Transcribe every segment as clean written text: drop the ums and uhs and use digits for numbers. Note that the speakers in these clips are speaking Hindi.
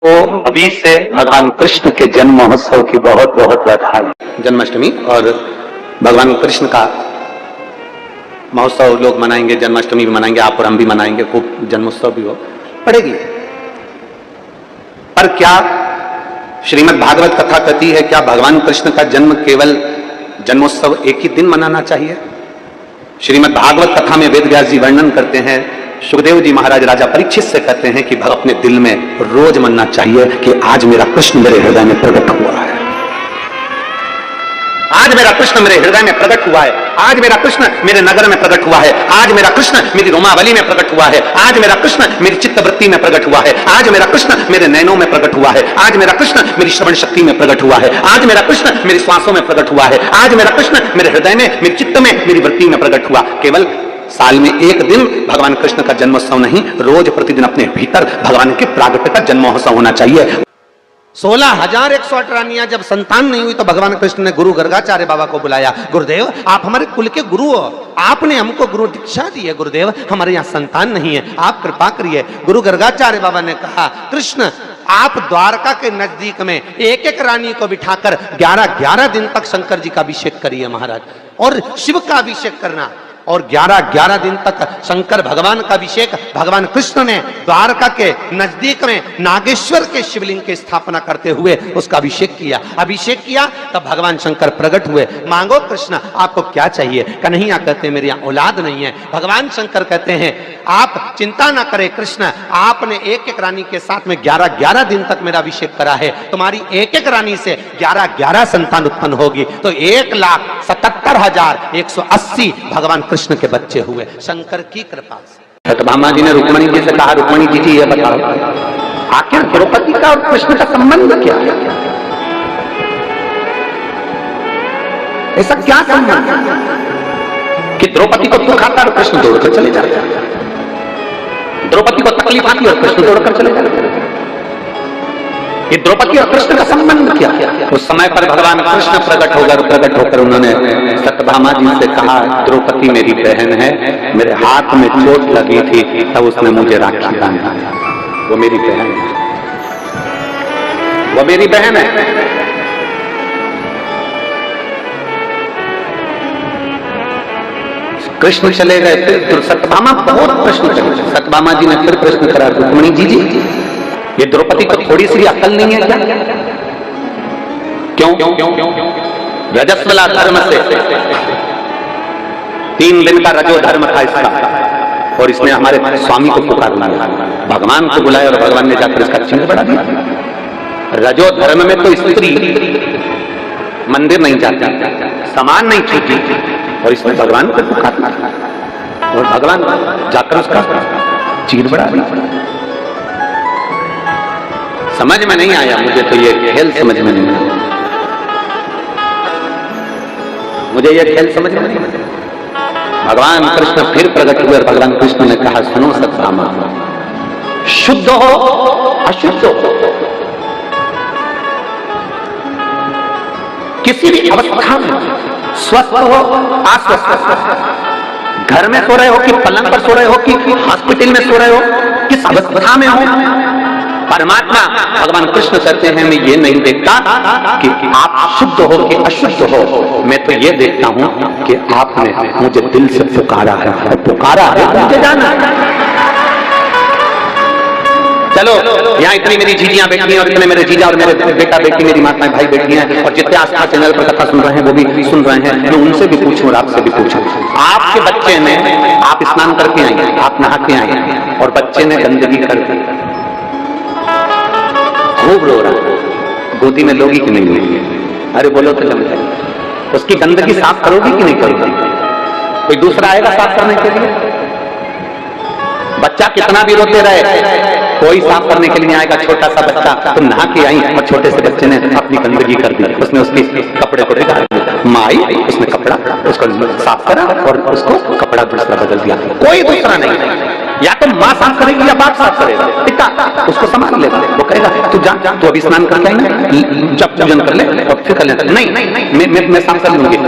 तो अभी से भगवान कृष्ण के जन्म महोत्सव की बहुत बहुत बधाई। जन्माष्टमी और भगवान कृष्ण का महोत्सव लोग मनाएंगे, जन्माष्टमी भी मनाएंगे, आप और हम भी मनाएंगे, खूब जन्मोत्सव भी हो पड़ेगी। पर क्या श्रीमद् भागवत कथा कहती है क्या भगवान कृष्ण का जन्म केवल जन्मोत्सव एक ही दिन मनाना चाहिए? श्रीमद् भागवत कथा में वेद व्यास जी वर्णन करते हैं, सुखदेव जी महाराज राजा परीक्षित से कहते हैं कि अपने दिल में रोज मनना चाहिए कि आज मेरा कृष्ण मेरे हृदय में प्रकट हुआ है, आज मेरा कृष्ण मेरे हृदय में प्रकट हुआ है, आज मेरा कृष्ण मेरे नगर में प्रकट हुआ है, आज मेरा कृष्ण मेरी रोमावली में प्रकट हुआ है, आज मेरा कृष्ण मेरी चित्तवृत्ति में प्रकट हुआ है, आज मेरा कृष्ण मेरे नयनों में प्रकट हुआ है, आज मेरा कृष्ण मेरी श्रवण शक्ति में प्रकट हुआ है, आज मेरा कृष्ण मेरी श्वासों में प्रकट हुआ है, आज मेरा कृष्ण मेरे हृदय में, मेरे चित्त में, मेरी वृत्ति में प्रकट हुआ। केवल साल में एक दिन भगवान कृष्ण का जन्मोत्सव नहीं, रोज प्रतिदिन अपने भीतर भगवान के प्रागट्य का जन्मोत्सव होना चाहिए। 16,108 रानियां जब संतान नहीं हुई तो भगवान कृष्ण ने गुरु गर्गाचार्य बाबा को बुलाया, गुरुदेव आप हमारे कुल के गुरु हो, आपने हमको गुरु दीक्षा दी है, गुरुदेव हमारे यहाँ संतान नहीं है, आप कृपा करिए। गुरु गर्गाचार्य बाबा ने कहा, कृष्ण आप द्वारका के नजदीक में एक एक रानी को बिठाकर 11-11 दिन तक शंकर जी का अभिषेक करिए महाराज, और शिव का अभिषेक करना, और 11-11 दिन तक शंकर भगवान का अभिषेक भगवान कृष्ण ने द्वारका के नजदीक में नागेश्वर के शिवलिंग की स्थापना करते हुए उसका अभिषेक किया। तब भगवान शंकर प्रकट हुए, मांगो कृष्ण आपको क्या चाहिए? कन्हैया कहते मेरी औलाद नहीं है। भगवान शंकर कहते हैं आप चिंता ना करें कृष्ण, आपने एक एक रानी के साथ में 11-11 दिन तक मेरा अभिषेक करा है, तुम्हारी एक एक रानी से 11-11 संतान उत्पन्न होगी, तो 1,77,180 भगवान कृष्ण के बच्चे हुए शंकर की कृपा से। सत्यभामा जी ने रुक्मणी जी से कहा, रुक्मणी जी ये बताओ आखिर द्रौपदी का और कृष्ण का संबंध क्या है? ऐसा क्या संबंध कि द्रौपदी को दुख आता और कृष्ण दौड़कर चले जाते, द्रौपदी को तकलीफ आती और कृष्ण दौड़कर चले जाते? ये द्रौपदी और कृष्ण का संबंध क्या? उस समय पर भगवान कृष्ण प्रकट होकर उन्होंने सत्यभामा जी से कहा, द्रौपदी मेरी बहन है, मेरे हाथ में चोट लगी थी तब उसने मुझे राखी बांधा, वो मेरी बहन है, वो मेरी बहन है। कृष्ण चले गए, फिर सत्यभामा बहुत प्रश्न करे, सत्यभामा जी ने फिर प्रश्न करा, रुक्मणी जी ये द्रौपदी को थोड़ी सी अकल नहीं है क्या? क्यों? रजस्वला धर्म से 3 दिन का रजो धर्म था इसका, और इसने हमारे स्वामी को पुकार लिया, भगवान को बुलाया और भगवान ने जाकर इसका चिन्ह बढ़ा दिया। रजो धर्म में तो स्त्री मंदिर नहीं जाती, सामान नहीं छूती, और इसने भगवान को पुकार लिया और भगवान जाकर उसका चिन्ह बढ़ा दिया। समझ में नहीं आया मुझे, तो ये खेल समझ में नहीं आया, मुझे ये खेल समझ में नहीं आया। भगवान कृष्ण फिर प्रकट हुए और भगवान कृष्ण ने कहा, सुनो सत्यभामा, शुद्ध हो अशुद्ध हो, किसी भी अवस्था में स्वस्थ हो अस्वस्थ, घर में सो रहे हो कि पलंग पर सो रहे हो कि हॉस्पिटल में सो रहे हो, किस अवस्था में हो, परमात्मा भगवान कृष्ण कहते हैं मैं ये नहीं देखता कि आप शुद्ध हो कि अशुद्ध हो, मैं तो ये देखता हूं कि आपने मुझे दिल से पुकारा है, मुझे जाना। चलो यहाँ इतनी मेरी जीजियां बैठी हैं और इतने मेरे जीजा और मेरे बेटा बेटी, मेरी माताएं भाई बैठी हैं, और जितने आस्था चैनल पर कथा सुन रहे हैं वो भी सुन रहे हैं, मैं उनसे भी पूछूं और आपसे भी पूछूं, आपके बच्चे ने, आप स्नान करके आए, आप नहा के आए, और बच्चे ने गंदगी कर दी, खूब रो रहा, गोदी में लोगी कि नहीं लोगी? अरे बोलो तो जम जाए, उसकी गंदगी साफ करोगी कि नहीं करोगी? कोई दूसरा आएगा साफ करने के लिए? बच्चा कितना भी रोते रहे कोई साफ करने के लिए आएगा। छोटा सा बच्चा, तुम नहा के आई और छोटे से बच्चे ने अपनी गंदगी कर दी, उसने उसके कपड़े को बिगाड़ दिया, माई उसने कपड़ा उसको साफ करा और उसको कपड़ा दूसरा बदल दिया, कोई दूसरा नहीं, या तो माँ साफ करेगी या बाप साफ करेगा, पिता उसको संभाल लेगा, वो कहेगा तू जा तू अभी स्नान करके आई, जब पूजन कर ले और फिर कर ले, नहीं मैं साफ कर लूंगी।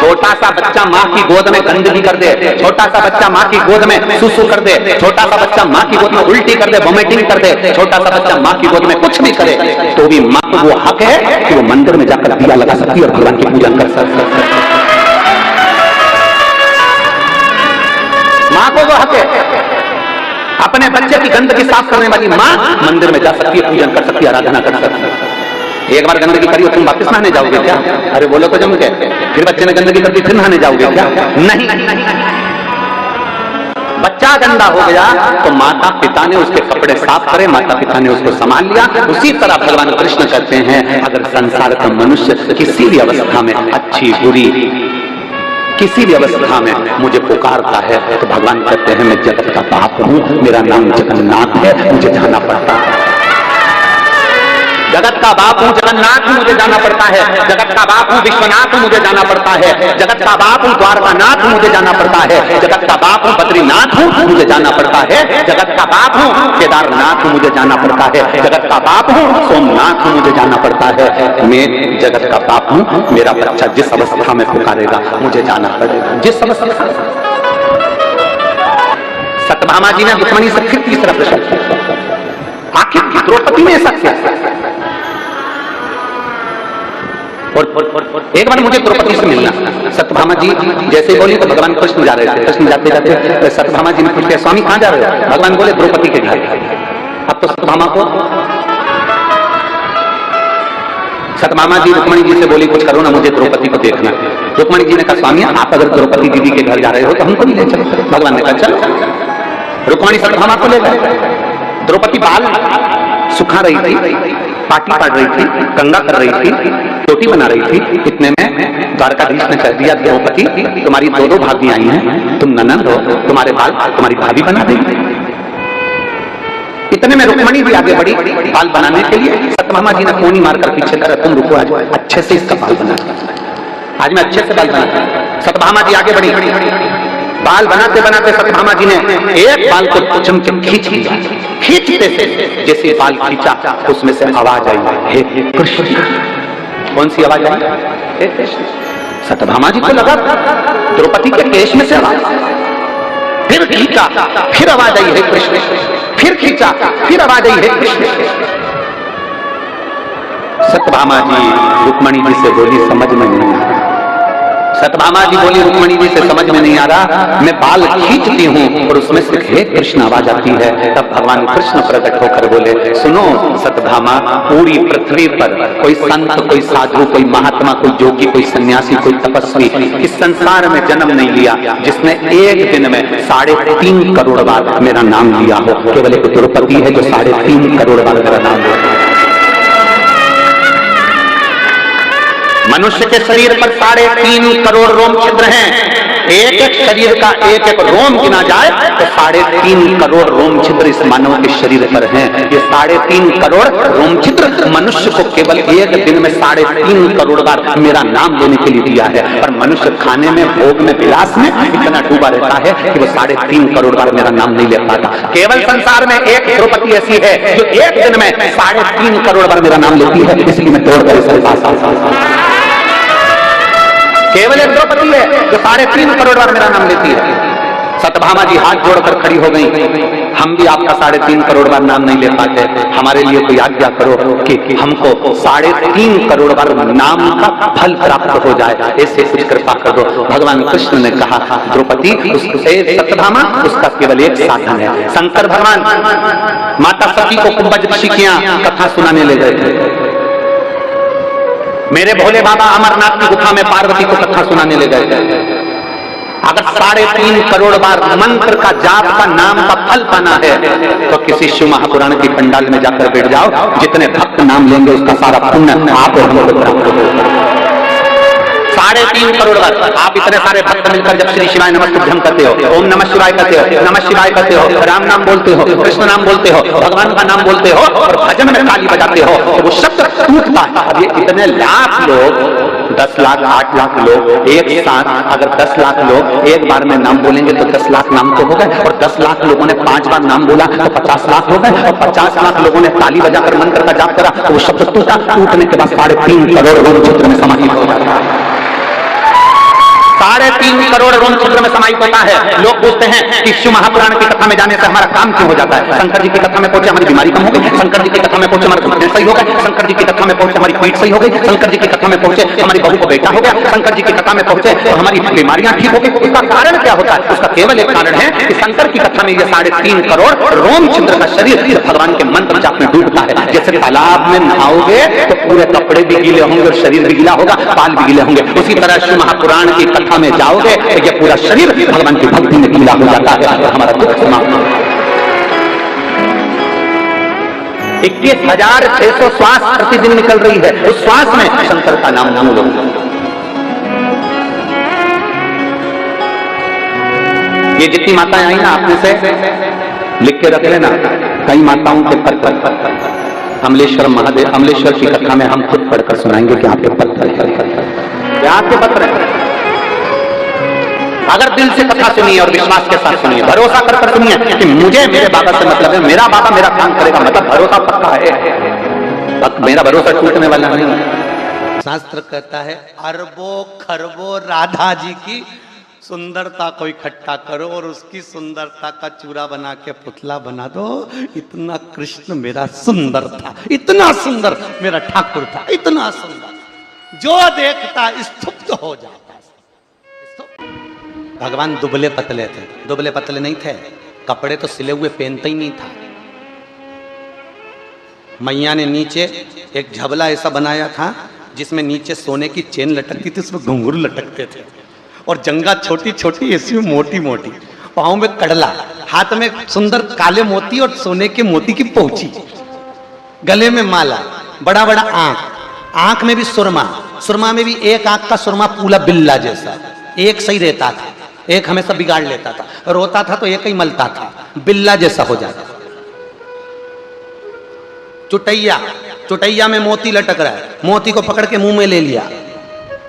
छोटा सा बच्चा माँ की गोद में गंदगी कर दे, छोटा सा बच्चा माँ की गोद में सुसु कर दे, छोटा सा बच्चा माँ की गोद में उल्टी कर दे, वोमिटिंग कर दे, छोटा सा बच्चा माँ की गोद में कुछ भी करे, तो भी माँ को वो हक है कि वो मंदिर में जाकर दिया लगा सकती है और भगवान की पूजा कर सकती है। माँ को वो हक है। अपने बच्चे की गंदगी साफ करने वाली माँ मंदिर में जा सकती है, पूजन कर सकती है, आराधना कर सकती है। एक बार गंदगी करी तुम वापस नहाने जाओगे क्या? अरे बोलो तो जम के। फिर बच्चे ने गंदगी कर दी, फिर नहाने जाओगे क्या? नहीं। बच्चा गंदा हो गया तो माता पिता ने उसके कपड़े साफ करे, माता पिता ने उसको संभाल लिया। उसी तरह भगवान कृष्ण कहते हैं, अगर संसार का मनुष्य किसी भी अवस्था में, अच्छी बुरी किसी भी अवस्था में मुझे पुकारता है, तो भगवान कहते हैं मैं जगत का बाप हूं, मेरा नाम जगन्नाथ है, मुझे जाना पड़ता है। जगत का बाप हूं जगन्नाथ हूं, मुझे जाना पड़ता है। जगत का बाप हूं विश्वनाथ हूं, मुझे जाना पड़ता है। जगत का बाप हूं द्वारकानाथ हूं, मुझे जाना पड़ता है। जगत का बाप हूं बद्रीनाथ हूं, मुझे जाना पड़ता है। जगत का बाप हूं केदारनाथ हूं, मुझे जाना पड़ता है। जगत का बाप हूं सोमनाथ हूं, मुझे जाना पड़ता है। मैं जगत का बाप हूं, मेरा बच्चा जिस अवस्था में पुकारेगा मुझे जाना पड़ेगा, जिस अवस्था। सत्यभामा जी ने रुक्मिणी से फिर तीसरा प्रश्न, आखिर द्रौपदी ने ऐसा क्या? और एक बार मुझे द्रौपदी से मिलना। सत्यभामा जी जैसे बोली तो भगवान कृष्ण जा रहे थे, कृष्ण जाते जाते सत्यभामा जी ने पूछा स्वामी कहां जा रहे हो? भगवान बोले द्रौपदी के घर। अब तो सत्यभामा को, सत्यभामा जी रुक्मिणी जी से बोली कुछ करो ना, मुझे द्रौपदी को देखना। रुक्मिणी जी ने कहा स्वामी आप अगर द्रौपदी दीदी के घर जा रहे हो तो हमको भी ले चलो। भगवान ने कहा चलो। रुक्मिणी सत्यभामा को ले गए। द्रौपदी बाल सुखा रही थी, पाटी पाड़ रही थी, कंगा कर रही थी, रोटी बना रही थी। इतने में द्वारकाधीश ने कह दिया द्रौपदी तुम्हारी दो भाभी आई हैं, तुम ननद हो, तुम्हारे बाल तुम्हारी भाभी बना देंगे। इतने में रुक्मिणी भी आगे बढ़ी बाल बनाने के लिए। सत्यभामा जी ने कोनी मारकर पीछे करा, तुम रुको आज अच्छे से इसका बाल बना, आज मैं अच्छे से बाल बना। सत्यभामा जी आगे बढ़ी, बाल बनाते बनाते सत्यभामा जी ने एक बाल को चमचम खींच लिया। खींचते से जैसे बाल खींचा उसमें से आवाज आई, हे कृष्ण। कौन सी आवाज आई? हे कृष्ण। सत्यभामा जी को लगा द्रौपदी के केश में से आवाज, फिर खींचा, फिर आवाज आई हे कृष्ण, फिर खींचा, फिर आवाज आई हे कृष्ण। सत्यभामा जी रुक्मिणी जी से बोली समझ में नहीं आ रहा। सत्यभामा जी बोली रुक्मिणी जी से समझ में नहीं आ रहा, मैं बाल खींचती हूँ और उसमें से हे कृष्ण आवाज आती है। तब भगवान कृष्ण प्रकट होकर बोले सुनो सत्यभामा, पूरी पृथ्वी पर कोई संत, कोई साधु, कोई महात्मा, कोई योगी, कोई सन्यासी, कोई तपस्वी इस संसार में जन्म नहीं लिया जिसने एक दिन में 3.5 करोड़ बार मेरा नाम लिया हो। केवल एक द्रौपदी है जो 3.5 करोड़ बार मेरा नाम लिया। मनुष्य के शरीर पर 3.5 करोड़ रोम छिद्र हैं। एक एक शरीर का एक एक रोम गिना जाए तो 3.5 करोड़ रोम छिद्र इस मानव के शरीर पर हैं। ये 3.5 करोड़ रोम छिद्र मनुष्य को केवल एक दिन में 3.5 करोड़ बार मेरा नाम लेने के लिए दिया है। पर मनुष्य खाने में, भोग में, विलास में इतना डूबा रहता है कि वो 3.5 करोड़ बार मेरा नाम नहीं ले पाता। केवल संसार में एक द्रौपदी ऐसी है जो एक दिन में 3.5 करोड़ बार मेरा नाम लेती है, इसलिए मैं तोड़कर इसके पास आता। केवल एक द्रौपदी है जो 3.5 करोड़ बार मेरा नाम लेती है। सत्यभामा जी हाथ जोड़कर खड़ी हो गई, हम भी आपका 3.5 करोड़ बार नाम नहीं ले पाते, हमारे लिए कोई आज्ञा करो कि हमको 3.5 करोड़ बार नाम का फल प्राप्त हो जाए, ऐसे कुछ कृपा कर दो। भगवान कृष्ण ने कहा द्रौपदी सत्यभामा उसका केवल एक साधन है। शंकर भगवान माता सती को कुंभज ऋषि की कथा सुनाने ले गए थे। मेरे भोले बाबा अमरनाथ की गुफा में पार्वती को कथा सुनाने ले गए। अगर 3.5 करोड़ बार मंत्र का, जाप का, नाम का फल पाना है तो किसी शिव महापुराण की पंडाल में जाकर बैठ जाओ, जितने भक्त नाम लेंगे उसका सारा पुण्य आप और हमको प्राप्त होगा। 3.5 करोड़ बार आप इतने सारे भक्त मिलकर जब श्री शिवाय नमस्तुभ्यं करते हो, ओम नमः शिवाय करते हो, नमः शिवाय करते हो, राम नाम बोलते हो, कृष्ण नाम बोलते हो, भगवान का नाम बोलते हो और भजन में ताली बजाते हो तो वो शब्द टूटता है। अब ये इतने लाख लोग, 10 लाख 8 लाख लोग एक साथ, अगर 10 लाख लोग एक बार में नाम बोलेंगे तो 10 लाख नाम तो हो गए, और 10 लाख लोगों ने 5 बार नाम बोला तो 50 लाख हो गए, और 50 लाख लोगों ने ताली बजाकर मंत्र का जाप करा तो वो शब्द टूटा। टूटने के बाद 3.5 करोड़ रोम क्षेत्र में समाहित हो जाता है। 3.5 करोड़ रोम छिद्र में समाहित होता है। लोग पूछते हैं कि शिव महापुराण की कथा में जाने से हमारा काम क्यों हो जाता है? शंकर जी की कथा में पहुंचे हमारी बीमारी कम हो गई, शंकर जी की कथा में पहुंचे हमारे घुटने सही हो गए, शंकर जी की कथा में पहुंचे हमारी पीठ सही हो गई, शंकर जी की कथा में पहुंचे हमारी बहू को बेटा हो गया, शंकर जी की कथा में पहुंचे तो हमारी बीमारियां ठीक हो गई। उसका कारण क्या होता है? उसका केवल एक कारण है कि शंकर की कथा में ये 3.5 करोड़ रोम छिद्र का शरीर भगवान के मंत्र जाप में डूबता है। जैसे तालाब में नहाओगे तो पूरे कपड़े भी गीले होंगे और शरीर भी गीला होगा, बाल भी गीले होंगे, उसी तरह शिव महापुराण की कथा में जाओगे तो ये पूरा शरीर भगवान की भक्ति में गीला हो जाता है और हमारा दुख समाप्त होता है। 21,600 श्वास प्रतिदिन निकल रही है, उस श्वास में शंकर का नाम नाम लो। ये जितनी माताएं आई ना, आपने से लिख के रख लेना, कई माताओं के पत्र अमलेश्वर महादेव, अमलेश्वर की कथा में हम खुद पढ़कर सुनाएंगे कि आपके पत्र क्या आपके पत्र है। अगर दिल से कथा सुनिए और विश्वास के साथ सुनिए, भरोसा कर सुनिए कि मुझे मेरे बाबा से मतलब है, मेरा बाबा मेरा काम करेगा, मतलब भरोसा पक्का है, मेरा भरोसा टूटने वाला नहीं है। शास्त्र कहता है अरबों खरबों राधा जी की सुंदरता को इकट्ठा करो और उसकी सुंदरता का चूरा बना के पुतला बना दो। इतना कृष्ण मेरा सुंदर था, इतना सुंदर मेरा ठाकुर था, इतना सुंदर, जो देखता स्तुप्त हो जाता। भगवान दुबले पतले थे, दुबले पतले नहीं थे, कपड़े तो सिले हुए पहनते ही नहीं था। मैया ने नीचे एक झबला ऐसा बनाया था जिसमें नीचे सोने की चेन लटकती थी, उसमें घुंघरू लटकते थे, और जंगा छोटी छोटी ऐसी मोटी मोटी, पाँव में कड़ला, हाथ में सुंदर काले मोती और सोने के मोती की पौची, गले में माला, बड़ा बड़ा आंख, आंख में भी सुरमा, सुरमा में भी एक आंख का सुरमा पूरा बिल्ला जैसा, एक सही रहता था, एक हमेशा बिगाड़ लेता था, रोता था तो एक ही मलता था, बिल्ला जैसा हो जाता। चुटैया, चुटैया में मोती लटक रहा है, मोती को पकड़ के मुंह में ले लिया,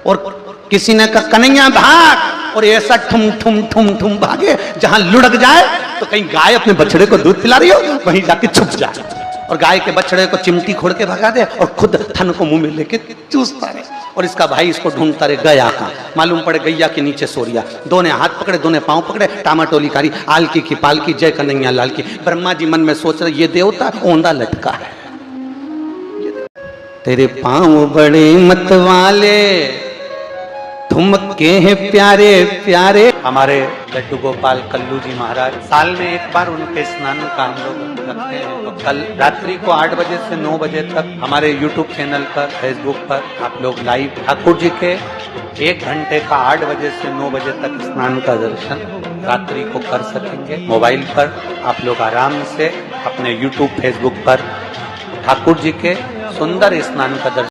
और किसी ने कहा कन्हैया भाग, और ऐसा ठुम ठुम ठुम ठुम भागे, जहां लुढ़क जाए तो कहीं गाय अपने बछड़े को दूध पिला रही हो वहीं जाके छुप जाए, और गाय के बछड़े को चिमटी खोड़ के भगा दे और खुद थन को मुंह में लेके चूसता रहे, और इसका भाई इसको ढूंढता रहे, गया कहां, मालूम पड़े गैया के नीचे सो रिया, दोने हाथ पकड़े, दोने पांव पकड़े, टामाटोली कारी, आलकी की पालकी, जय कन्हैया लाल की। ब्रह्मा जी मन में सोच रहे ये देवता ओंधा लटका है, तेरे पांव बड़े मत वाले, ठुमके हैं प्यारे प्यारे। हमारे लड्डू गोपाल कल्लू जी महाराज साल में एक बार उनके स्नान का हम लोग रखते हैं, तो कल रात्रि को 8 बजे से 9 बजे तक हमारे YouTube चैनल पर, फेसबुक पर आप लोग लाइव ठाकुर जी के 1 घंटे का 8 बजे से 9 बजे तक स्नान का दर्शन रात्रि को कर सकेंगे। मोबाइल पर आप लोग आराम से अपने YouTube फेसबुक पर ठाकुर जी के सुंदर स्नान का दर्शन